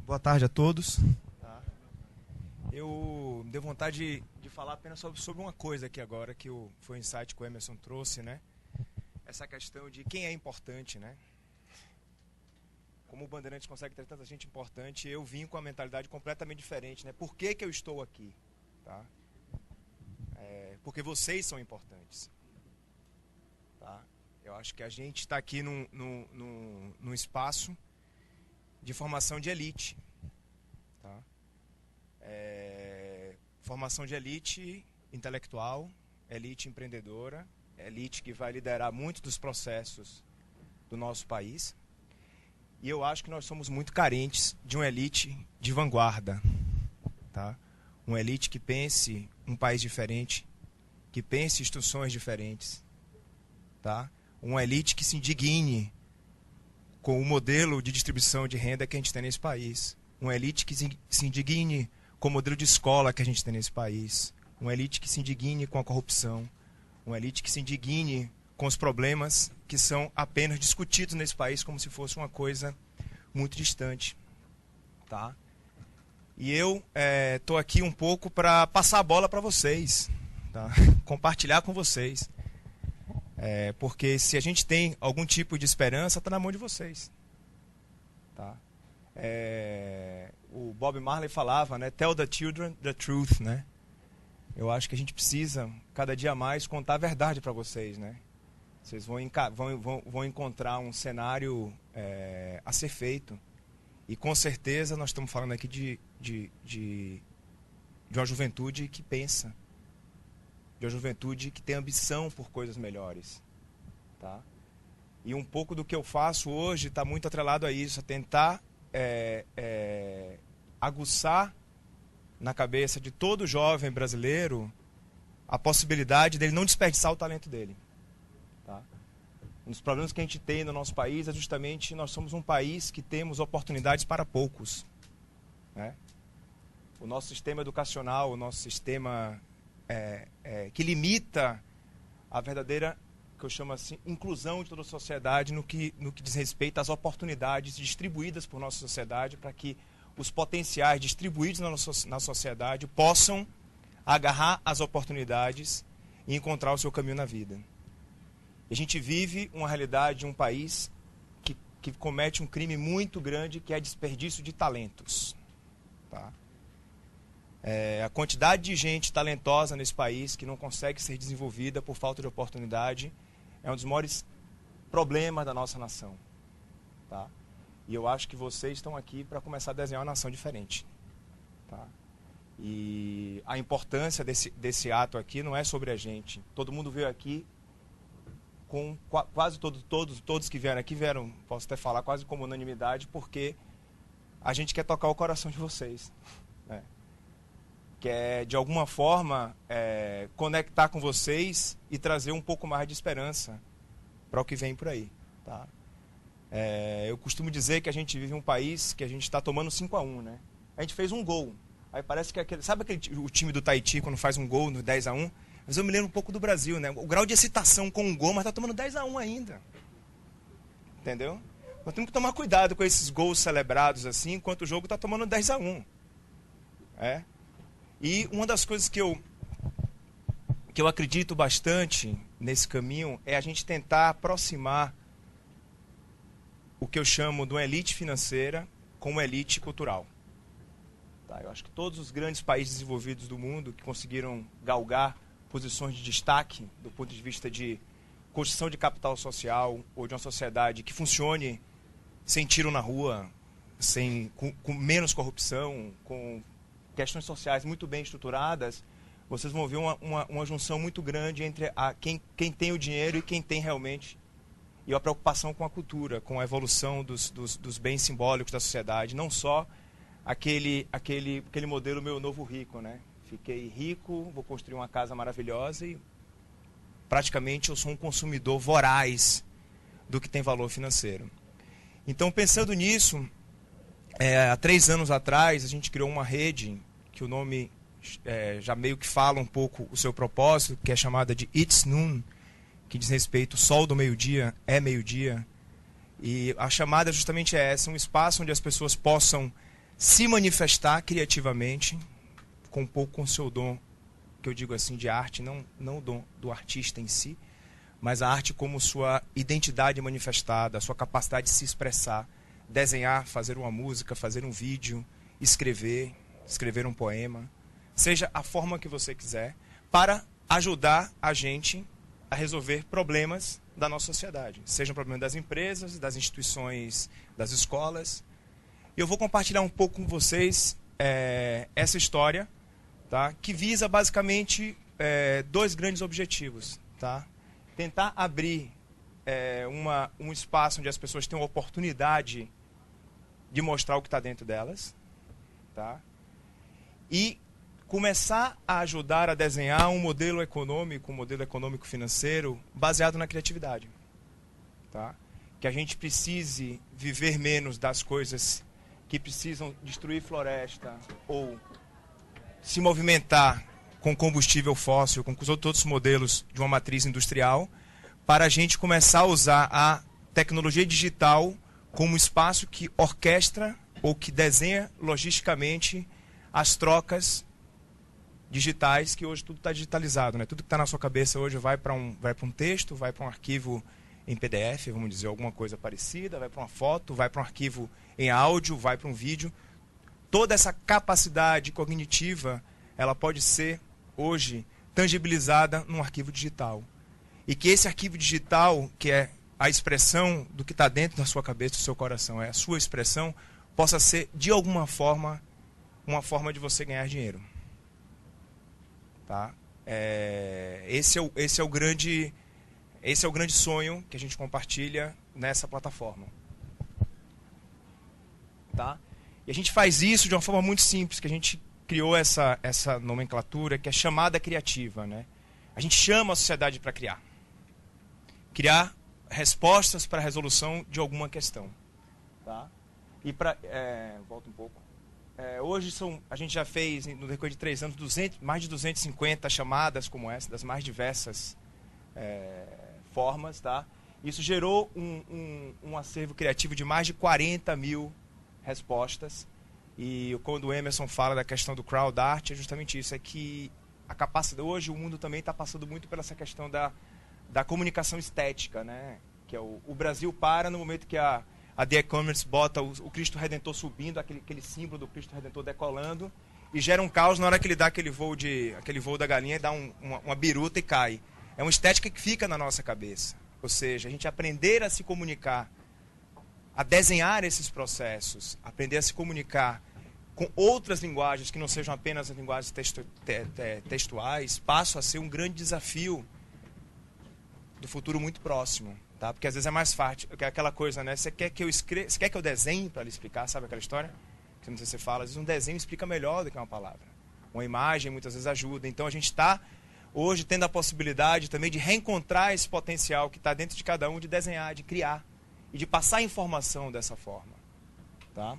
Boa tarde a todos. Tá. Eu dei vontade de falar apenas sobre uma coisa aqui agora, que foi um insight que o Emerson trouxe, né? Essa questão de quem é importante, né? Como o Bandeirantes consegue ter tanta gente importante, eu vim com uma mentalidade completamente diferente, né? Por que eu estou aqui? Tá? Porque vocês são importantes. Tá? Eu acho que a gente está aqui num espaço de formação de elite. Tá? Formação de elite intelectual, elite empreendedora, elite que vai liderar muito dos processos do nosso país. E eu acho que nós somos muito carentes de uma elite de vanguarda. Tá? Uma elite que pense um país diferente, que pense instituições diferentes. Tá? Uma elite que se indigne com o modelo de distribuição de renda que a gente tem nesse país. Uma elite que se indigne com o modelo de escola que a gente tem nesse país. Uma elite que se indigne com a corrupção. Uma elite que se indigne com os problemas que são apenas discutidos nesse país como se fosse uma coisa muito distante. Tá? E eu estou aqui um pouco para passar a bola para vocês. Tá? Compartilhar com vocês. Porque se a gente tem algum tipo de esperança, está na mão de vocês. Tá? O Bob Marley falava, né? Tell the children the truth, né? Eu acho que a gente precisa, cada dia mais, contar a verdade para vocês, né? Vocês vão encontrar um cenário a ser feito. E com certeza nós estamos falando aqui de uma juventude que pensa. De uma juventude que tem ambição por coisas melhores. Tá? E um pouco do que eu faço hoje está muito atrelado a isso, a tentar aguçar na cabeça de todo jovem brasileiro a possibilidade dele não desperdiçar o talento dele. Tá? Um dos problemas que a gente tem no nosso país é justamente nós somos um país que temos oportunidades para poucos. Né? O nosso sistema educacional, o nosso sistema que limita a verdadeira, que eu chamo assim, inclusão de toda a sociedade no que diz respeito às oportunidades distribuídas por nossa sociedade para que os potenciais distribuídos na sociedade possam agarrar as oportunidades e encontrar o seu caminho na vida. A gente vive uma realidade de um país que comete um crime muito grande, que é desperdício de talentos. Tá? A quantidade de gente talentosa nesse país que não consegue ser desenvolvida por falta de oportunidade é um dos maiores problemas da nossa nação. Tá? E eu acho que vocês estão aqui para começar a desenhar uma nação diferente. Tá? E a importância desse ato aqui não é sobre a gente. Todo mundo veio aqui, com quase todos que vieram aqui vieram, posso até falar, quase como unanimidade, porque a gente quer tocar o coração de vocês. Né? Quer, de alguma forma, conectar com vocês e trazer um pouco mais de esperança para o que vem por aí. Tá? Eu costumo dizer que a gente vive um país que a gente está tomando 5-1, né? A gente fez um gol. Aí parece que sabe o time do Tahiti quando faz um gol no 10-1? Mas eu me lembro um pouco do Brasil, né? O grau de excitação com um gol, mas está tomando 10-1 ainda. Entendeu? Nós temos que tomar cuidado com esses gols celebrados assim, enquanto o jogo está tomando 10-1. E uma das coisas que eu acredito bastante nesse caminho é a gente tentar aproximar o que eu chamo de uma elite financeira com uma elite cultural. Tá? Eu acho que todos os grandes países desenvolvidos do mundo que conseguiram galgar posições de destaque do ponto de vista de construção de capital social ou de uma sociedade que funcione sem tiro na rua, com menos corrupção, com questões sociais muito bem estruturadas, vocês vão ver uma junção muito grande entre quem tem o dinheiro e quem tem realmente, e a preocupação com a cultura, com a evolução dos bens simbólicos da sociedade, não só aquele modelo meu novo rico, né? Fiquei rico, vou construir uma casa maravilhosa e praticamente eu sou um consumidor voraz do que tem valor financeiro. Então, pensando nisso, há 3 anos atrás, a gente criou uma rede, que o nome já meio que fala um pouco o seu propósito, que é chamada de It's Noon, que diz respeito ao sol do meio-dia, meio-dia. E a chamada justamente é essa, um espaço onde as pessoas possam se manifestar criativamente, com um pouco com o seu dom, que eu digo assim, de arte, não o dom do artista em si, mas a arte como sua identidade manifestada, a sua capacidade de se expressar, desenhar, fazer uma música, fazer um vídeo, escrever um poema, seja a forma que você quiser, para ajudar a gente a resolver problemas da nossa sociedade, seja um problema das empresas, das instituições, das escolas. Eu vou compartilhar um pouco com vocês essa história, tá? Que visa basicamente dois grandes objetivos, tá? Tentar abrir um espaço onde as pessoas tenham a oportunidade de mostrar o que está dentro delas, tá? E começar a ajudar a desenhar um modelo econômico financeiro baseado na criatividade, tá? Que a gente precise viver menos das coisas que precisam destruir floresta ou se movimentar com combustível fóssil, com os outros modelos de uma matriz industrial, para a gente começar a usar a tecnologia digital como espaço que orquestra ou que desenha logisticamente as trocas digitais, que hoje tudo está digitalizado, né? Tudo que está na sua cabeça hoje vai para um texto, vai para um arquivo em PDF, vamos dizer, alguma coisa parecida, vai para uma foto, vai para um arquivo em áudio, vai para um vídeo. Toda essa capacidade cognitiva, ela pode ser, hoje, tangibilizada num arquivo digital. E que esse arquivo digital, que é a expressão do que está dentro da sua cabeça, do seu coração, é a sua expressão, possa ser, de alguma forma, uma forma de você ganhar dinheiro. Tá? Esse é o grande sonho que a gente compartilha nessa plataforma. Tá? E a gente faz isso de uma forma muito simples, que a gente criou essa nomenclatura, que é chamada criativa, né? A gente chama a sociedade para criar. Criar respostas para a resolução de alguma questão. Tá? E volta um pouco. Hoje a gente já fez, no decorrer de 3 anos, mais de 250 chamadas como essa, das mais diversas formas. Tá? Isso gerou um acervo criativo de mais de 40 mil respostas. E quando o Emerson fala da questão do crowd art, é justamente isso, é que a capacidade, hoje o mundo também está passando muito por essa questão da comunicação estética, né? Que é o Brasil para no momento que a The E-Commerce bota o Cristo Redentor subindo, aquele símbolo do Cristo Redentor decolando, e gera um caos na hora que ele dá aquele voo da galinha e dá uma biruta e cai. É uma estética que fica na nossa cabeça. Ou seja, a gente aprender a se comunicar, a desenhar esses processos, aprender a se comunicar com outras linguagens que não sejam apenas as linguagens textuais, passa a ser um grande desafio do futuro muito próximo. Tá? Porque às vezes é mais fácil, é aquela coisa, né? Você quer que eu desenhe para lhe explicar, sabe aquela história? Que não sei se você fala, às vezes um desenho explica melhor do que uma palavra. Uma imagem muitas vezes ajuda. Então a gente está hoje tendo a possibilidade também de reencontrar esse potencial que está dentro de cada um, de desenhar, de criar e de passar informação dessa forma. Tá?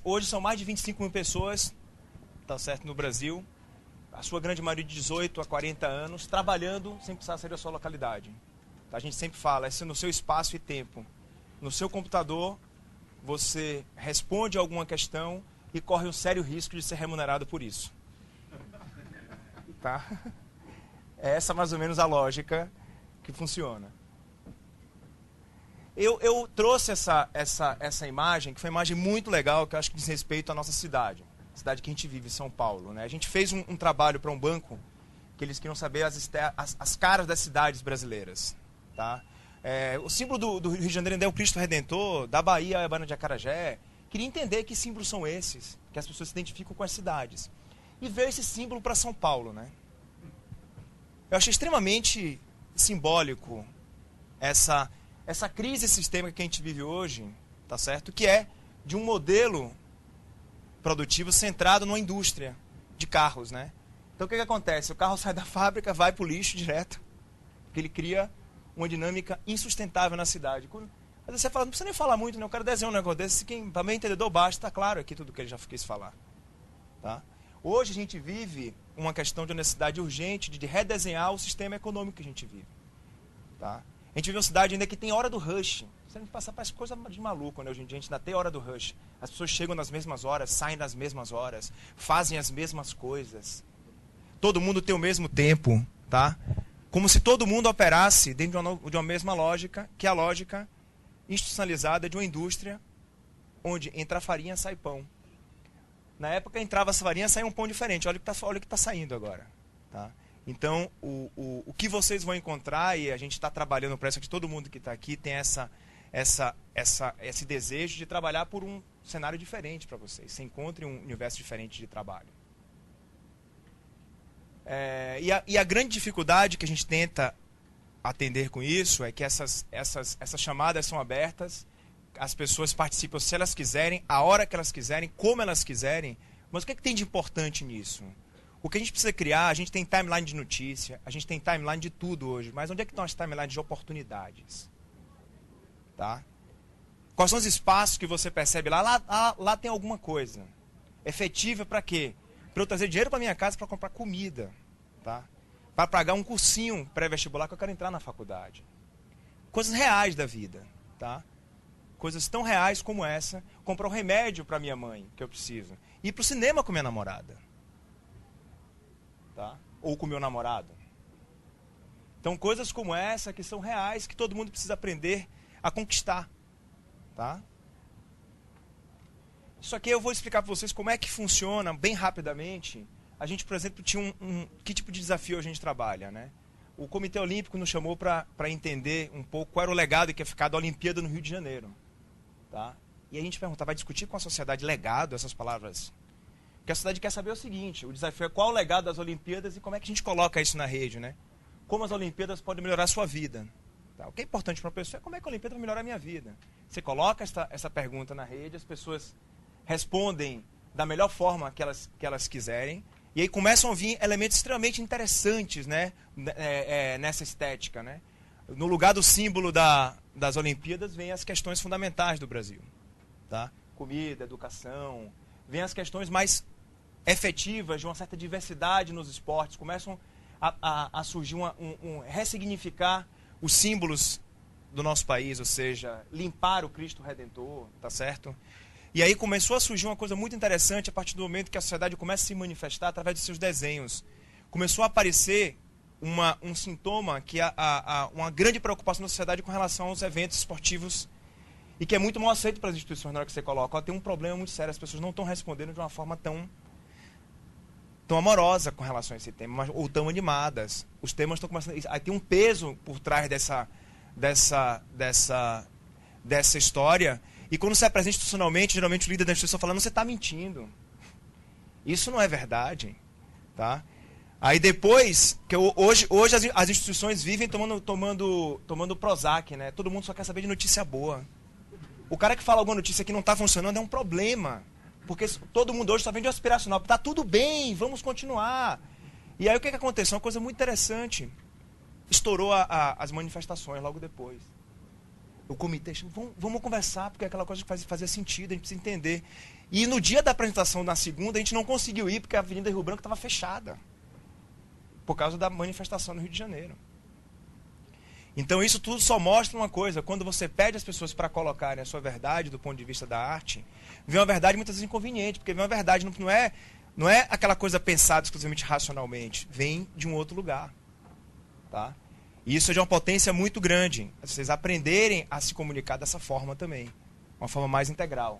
Hoje são mais de 25 mil pessoas, tá certo, no Brasil, a sua grande maioria de 18 a 40 anos, trabalhando sem precisar sair da sua localidade. A gente sempre fala, é no seu espaço e tempo. No seu computador, você responde a alguma questão e corre um sério risco de ser remunerado por isso. Tá? É essa mais ou menos a lógica que funciona. Eu trouxe essa imagem, que foi uma imagem muito legal, que eu acho que diz respeito à nossa cidade. A cidade que a gente vive, São Paulo. Né? A gente fez um trabalho para um banco, que eles queriam saber as caras das cidades brasileiras. Tá? O símbolo do Rio de Janeiro é o Cristo Redentor, da Bahia é a Bana de Acarajé. Queria entender que símbolos são esses, que as pessoas se identificam com as cidades. E veio esse símbolo para São Paulo. Né? Eu achei extremamente simbólico essa crise sistêmica que a gente vive hoje, tá certo? Que é de um modelo produtivo centrado numa indústria de carros, né? Então o que acontece? O carro sai da fábrica, vai para o lixo direto, porque ele cria uma dinâmica insustentável na cidade. Às vezes você fala, não precisa nem falar muito, né? Eu quero desenhar um negócio desse, para meio entendedor basta, está claro aqui tudo que ele já quis falar. Tá? Hoje a gente vive uma questão de necessidade urgente de redesenhar o sistema econômico que a gente vive. Tá? A gente vive uma cidade ainda que tem hora do rush. Se a gente passar, parece coisa de maluco, né? Hoje em dia a gente ainda tem hora do rush. As pessoas chegam nas mesmas horas, saem nas mesmas horas, fazem as mesmas coisas. Todo mundo tem o mesmo tempo, tá? Como se todo mundo operasse dentro de uma mesma lógica, que é a lógica institucionalizada de uma indústria onde entra farinha, sai pão. Na época entrava essa farinha, saía um pão diferente. Olha o que está saindo agora. Tá? Então, o que vocês vão encontrar, e a gente está trabalhando para isso, que todo mundo que está aqui tem esse desejo de trabalhar por um cenário diferente para vocês. Você encontre um universo diferente de trabalho. E a grande dificuldade que a gente tenta atender com isso é que essas chamadas são abertas, as pessoas participam se elas quiserem, a hora que elas quiserem, como elas quiserem. Mas o que é que tem de importante nisso? O que a gente precisa criar, a gente tem timeline de notícia, a gente tem timeline de tudo hoje, mas onde é que estão as timelines de oportunidades? Tá? Quais são os espaços que você percebe lá? Lá tem alguma coisa. Efetiva para quê? Para eu trazer dinheiro para minha casa para comprar comida. Tá? Para pagar um cursinho pré-vestibular que eu quero entrar na faculdade. Coisas reais da vida. Tá? Coisas tão reais como essa. Comprar um remédio para minha mãe, que eu preciso. Ir para o cinema com minha namorada. Tá? Ou com meu namorado. Então, coisas como essa que são reais, que todo mundo precisa aprender a conquistar. Tá? Isso aqui eu vou explicar para vocês como é que funciona, bem rapidamente. A gente, por exemplo, tinha que tipo de desafio a gente trabalha, né? O Comitê Olímpico nos chamou para entender um pouco qual era o legado que ia ficar da Olimpíada no Rio de Janeiro. Tá? E a gente perguntava, vai discutir com a sociedade legado, essas palavras? Porque a sociedade quer saber o seguinte, o desafio é qual o legado das Olimpíadas e como é que a gente coloca isso na rede, né? Como as Olimpíadas podem melhorar a sua vida. Tá? O que é importante para uma pessoa é como é que a Olimpíada vai melhorar a minha vida. Você coloca essa pergunta na rede, as pessoas respondem da melhor forma que elas quiserem, e aí começam a vir elementos extremamente interessantes, né? Nessa estética. Né? No lugar do símbolo das Olimpíadas, vem as questões fundamentais do Brasil. Tá? Comida, educação, vem as questões mais efetivas de uma certa diversidade nos esportes, começam a surgir, ressignificar os símbolos do nosso país, ou seja, limpar o Cristo Redentor, tá certo? E aí começou a surgir uma coisa muito interessante a partir do momento que a sociedade começa a se manifestar através de seus desenhos. Começou a aparecer um sintoma que uma grande preocupação da sociedade com relação aos eventos esportivos e que é muito mal aceito para as instituições na hora que você coloca. Tem um problema muito sério, as pessoas não estão respondendo de uma forma tão amorosa com relação a esse tema, ou tão animadas. Os temas estão começando... Aí tem um peso por trás dessa história. E quando você apresenta institucionalmente, geralmente o líder da instituição falando, você está mentindo. Isso não é verdade. Tá? Aí depois, que hoje as instituições vivem tomando Prozac, né? Todo mundo só quer saber de notícia boa. O cara que fala alguma notícia que não está funcionando é um problema. Porque todo mundo hoje está vendo de aspiracional. Está tudo bem, vamos continuar. E aí o que aconteceu? Uma coisa muito interessante. Estourou as manifestações logo depois. O comitê chamou, vamos conversar, porque é aquela coisa que fazia sentido, a gente precisa entender. E no dia da apresentação, na segunda, a gente não conseguiu ir, porque a Avenida Rio Branco estava fechada. Por causa da manifestação no Rio de Janeiro. Então isso tudo só mostra uma coisa, quando você pede às pessoas para colocarem a sua verdade do ponto de vista da arte, vem uma verdade muitas vezes inconveniente, porque vem uma verdade, não é aquela coisa pensada exclusivamente racionalmente, vem de um outro lugar. Tá? E isso é de uma potência muito grande, vocês aprenderem a se comunicar dessa forma também, uma forma mais integral.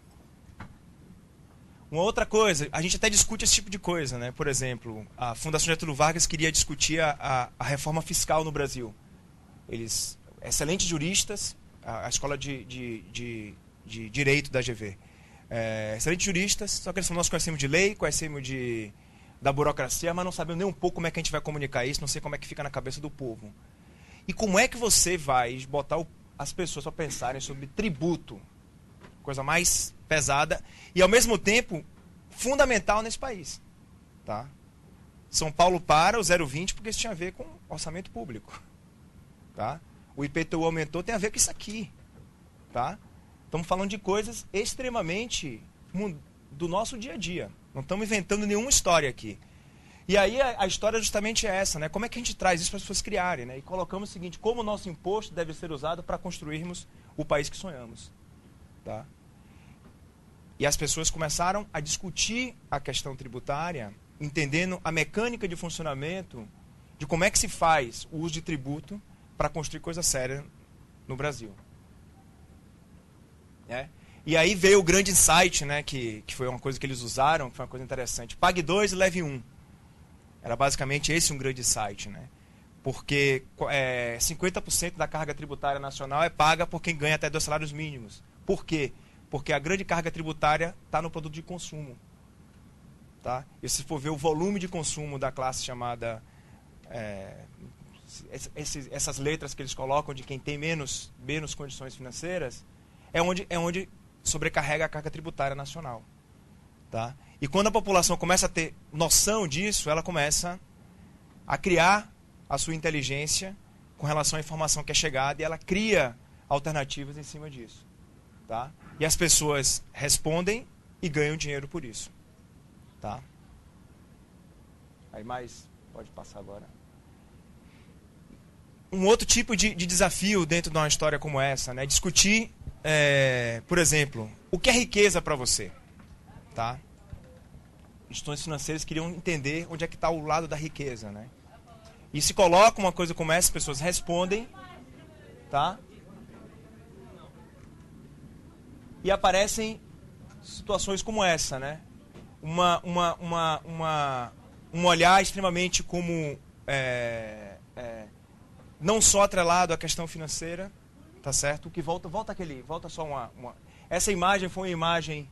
Uma outra coisa, a gente até discute esse tipo de coisa, né? Por exemplo, a Fundação Getúlio Vargas queria discutir a reforma fiscal no Brasil. Eles, excelentes juristas, a escola de direito da GV, excelentes juristas, só que nós conhecemos de lei, conhecemos da burocracia, mas não sabemos nem um pouco como é que a gente vai comunicar isso, não sei como é que fica na cabeça do povo. E como é que você vai botar as pessoas para pensarem sobre tributo, coisa mais pesada, e ao mesmo tempo fundamental nesse país. Tá? São Paulo para o 0,20 porque isso tinha a ver com orçamento público. Tá? O IPTU aumentou, tem a ver com isso aqui. Tá? Estamos falando de coisas extremamente do nosso dia a dia. Não estamos inventando nenhuma história aqui. E aí a história é justamente essa, né? Como é que a gente traz isso para as pessoas criarem, né? E colocamos o seguinte, como o nosso imposto deve ser usado para construirmos o país que sonhamos, tá? E as pessoas começaram a discutir a questão tributária, entendendo a mecânica de funcionamento de como é que se faz o uso de tributo para construir coisa séria no Brasil. E aí veio o grande insight, né, que foi uma coisa que eles usaram, que foi uma coisa interessante. Pague 2 e leve 1. Era basicamente esse um grande insight, né? Porque 50% da carga tributária nacional é paga por quem ganha até 2 salários mínimos. Por quê? Porque a grande carga tributária está no produto de consumo. Tá? E se for ver o volume de consumo da classe chamada... essas letras que eles colocam de quem tem menos condições financeiras, é onde sobrecarrega a carga tributária nacional. Tá? E quando a população começa a ter noção disso, ela começa a criar a sua inteligência com relação à informação que é chegada e ela cria alternativas em cima disso. Tá? E as pessoas respondem e ganham dinheiro por isso. Tá? Aí mais, pode passar agora. Um outro tipo de desafio dentro de uma história como essa, né? Discutir, por exemplo, o que é riqueza para você. Tá? Instituições financeiras queriam entender onde é que está o lado da riqueza, né? E se coloca uma coisa como essa, as pessoas respondem, tá? E aparecem situações como essa, né? Um olhar extremamente como não só atrelado à questão financeira, tá certo? Que volta só uma. Essa imagem foi uma imagem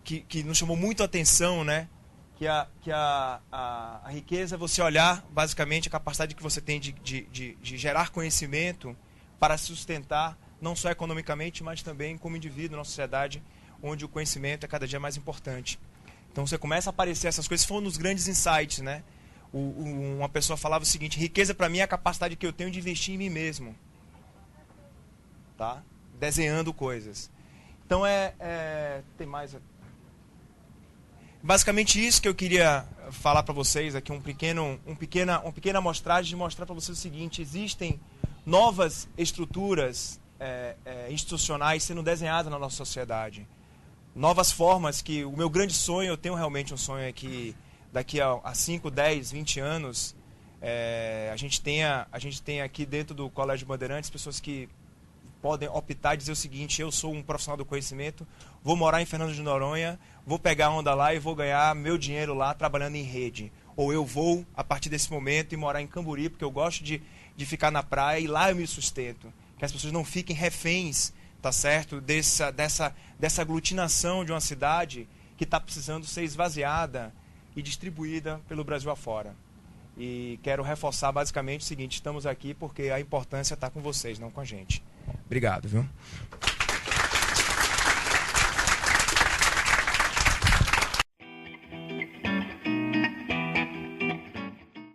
que nos chamou muito a atenção, né? Que a riqueza é você olhar, basicamente, a capacidade que você tem de gerar conhecimento para se sustentar, não só economicamente, mas também como indivíduo na sociedade, onde o conhecimento é cada dia mais importante. Então você começa a aparecer essas coisas, foram nos grandes insights, né? Uma pessoa falava o seguinte: riqueza para mim é a capacidade que eu tenho de investir em mim mesmo. Tá? Desenhando coisas. Então tem mais... Basicamente isso que eu queria falar para vocês aqui, uma pequena amostragem de mostrar para vocês o seguinte: existem novas estruturas institucionais sendo desenhadas na nossa sociedade. Novas formas que o meu grande sonho, eu tenho realmente um sonho é que daqui a 5, 10, 20 anos, a gente tenha aqui dentro do Colégio Bandeirantes pessoas que podem optar e dizer o seguinte: eu sou um profissional do conhecimento, vou morar em Fernando de Noronha, vou pegar a onda lá e vou ganhar meu dinheiro lá trabalhando em rede. Ou eu vou, a partir desse momento, ir morar em Camburi, porque eu gosto de ficar na praia e lá eu me sustento. Que as pessoas não fiquem reféns, tá certo? Dessa aglutinação de uma cidade que está precisando ser esvaziada e distribuída pelo Brasil afora. E quero reforçar basicamente o seguinte: estamos aqui porque a importância está com vocês, não com a gente. Obrigado, viu?